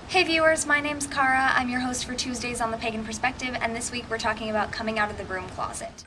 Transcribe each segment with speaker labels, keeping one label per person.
Speaker 1: Hey viewers, my name's Cara. I'm your host for Tuesdays on the Pagan Perspective, and this week we're talking about coming out of the broom closet.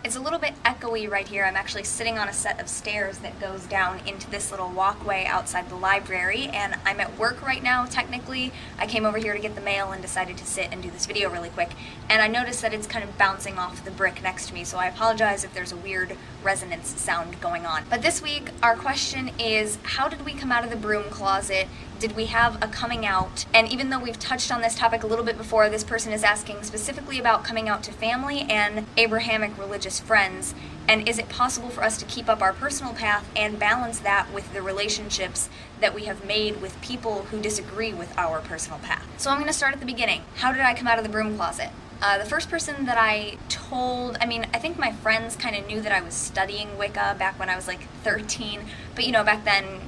Speaker 1: It's a little bit echoey right here. I'm actually sitting on a set of stairs that goes down into this little walkway outside the library, and I'm at work right now, technically. I came over here to get the mail and decided to sit and do this video really quick, and I noticed that it's kind of bouncing off the brick next to me, so I apologize if there's a weird resonance sound going on. But this week, our question is, how did we come out of the broom closet? Did we have a coming out? And even though we've touched on this topic a little bit before, this person is asking specifically about coming out to family and Abrahamic religious friends. And is it possible for us to keep up our personal path and balance that with the relationships that we have made with people who disagree with our personal path? So I'm going to start at the beginning. How did I come out of the broom closet? The first person that I told, I think my friends kind of knew that I was studying Wicca back when I was like 13, but back then,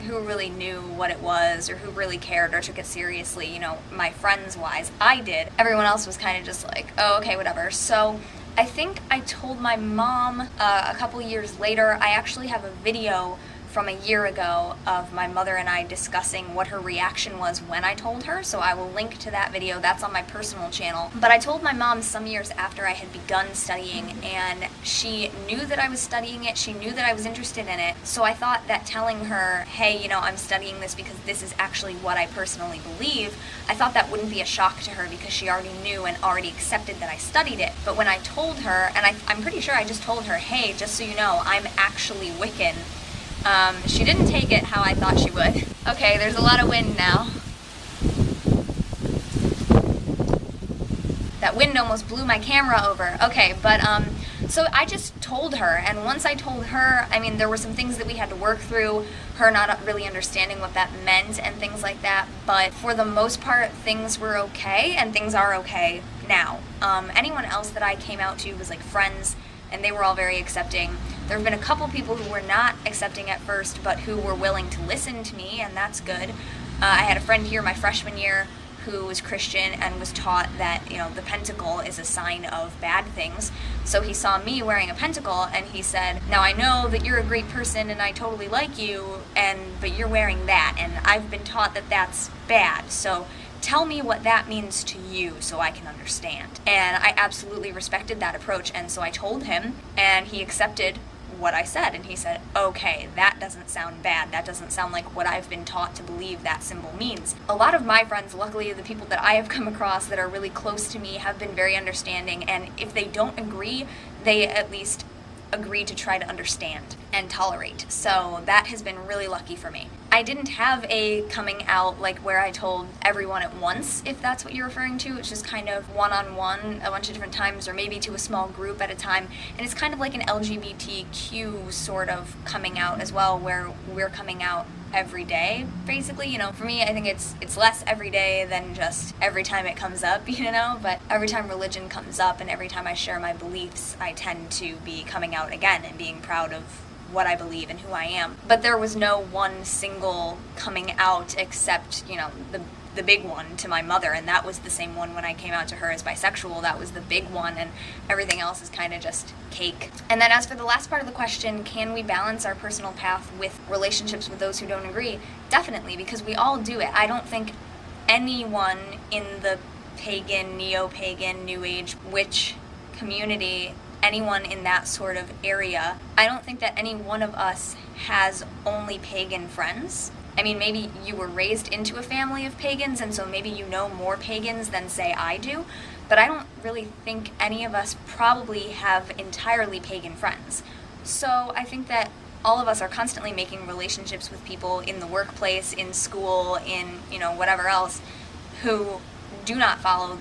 Speaker 1: who really knew what it was or who really cared or took it seriously, my friends-wise. I did. Everyone else was kind of just like, oh, okay, whatever. So I think I told my mom a couple years later. I actually have a video from a year ago of my mother and I discussing what her reaction was when I told her, so I will link to that video. That's on my personal channel. But I told my mom some years after I had begun studying, and she knew that I was studying it, she knew that I was interested in it, so I thought that telling her, hey, I'm studying this because this is actually what I personally believe, I thought that wouldn't be a shock to her because she already knew and already accepted that I studied it. But when I told her, and I'm pretty sure I just told her, hey, just so you know, I'm actually Wiccan, she didn't take it how I thought she would. Okay, there's a lot of wind now. That wind almost blew my camera over. Okay, but so I just told her, and once I told her, there were some things that we had to work through, her not really understanding what that meant and things like that, but for the most part, things were okay, and things are okay now. Anyone else that I came out to was like friends, and they were all very accepting. There have been a couple people who were not accepting at first, but who were willing to listen to me, and that's good. I had a friend here my freshman year who was Christian and was taught that, the pentacle is a sign of bad things. So he saw me wearing a pentacle, and he said, now I know that you're a great person and I totally like you, but you're wearing that, and I've been taught that that's bad, so tell me what that means to you so I can understand. And I absolutely respected that approach, and so I told him, and he accepted what I said, and he said, okay, that doesn't sound bad, that doesn't sound like what I've been taught to believe that symbol means. A lot of my friends, luckily the people that I have come across that are really close to me, have been very understanding, and if they don't agree, they at least agree to try to understand and tolerate. So that has been really lucky for me. I didn't have a coming out like where I told everyone at once, if that's what you're referring to. It's just kind of one-on-one a bunch of different times, or maybe to a small group at a time. And it's kind of like an LGBTQ sort of coming out as well, where we're coming out every day, basically. For me, I think it's less every day than just every time it comes up, but every time religion comes up and every time I share my beliefs, I tend to be coming out again and being proud of what I believe and who I am. But there was no one single coming out except, the big one to my mother, and that was the same one when I came out to her as bisexual. That was the big one, and everything else is kind of just cake. And then as for the last part of the question, can we balance our personal path with relationships with those who don't agree? Definitely, because we all do it. I don't think anyone in the pagan, neo-pagan, new age, witch community, anyone in that sort of area, I don't think that any one of us has only pagan friends. Maybe you were raised into a family of pagans, and so maybe you know more pagans than, say, I do, but I don't really think any of us probably have entirely pagan friends. So I think that all of us are constantly making relationships with people in the workplace, in school, in, whatever else, who do not follow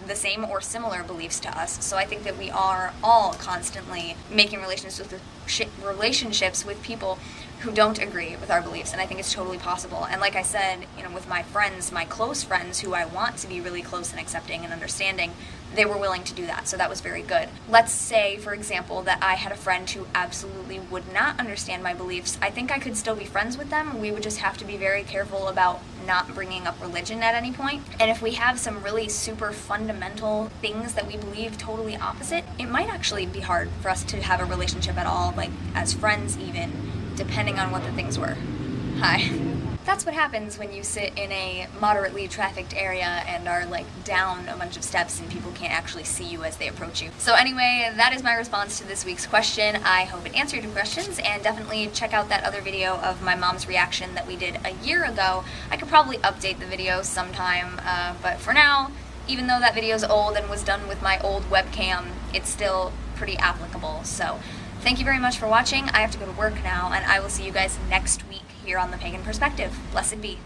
Speaker 1: the same or similar beliefs to us. So I think that we are all constantly making relationships with people who don't agree with our beliefs, and I think it's totally possible. And like I said, with my friends, my close friends who I want to be really close and accepting and understanding, they were willing to do that, so that was very good. Let's say, for example, that I had a friend who absolutely would not understand my beliefs. I think I could still be friends with them. We would just have to be very careful about not bringing up religion at any point. And if we have some really super fundamental things that we believe totally opposite, it might actually be hard for us to have a relationship at all, like as friends even, depending on what the things were. Hi. That's what happens when you sit in a moderately trafficked area and are like down a bunch of steps and people can't actually see you as they approach you. So anyway, that is my response to this week's question. I hope it answered your questions, and definitely check out that other video of my mom's reaction that we did a year ago. I could probably update the video sometime, but for now, even though that video is old and was done with my old webcam, it's still pretty applicable. So thank you very much for watching. I have to go to work now, and I will see you guys next week here on The Pagan Perspective. Blessed be.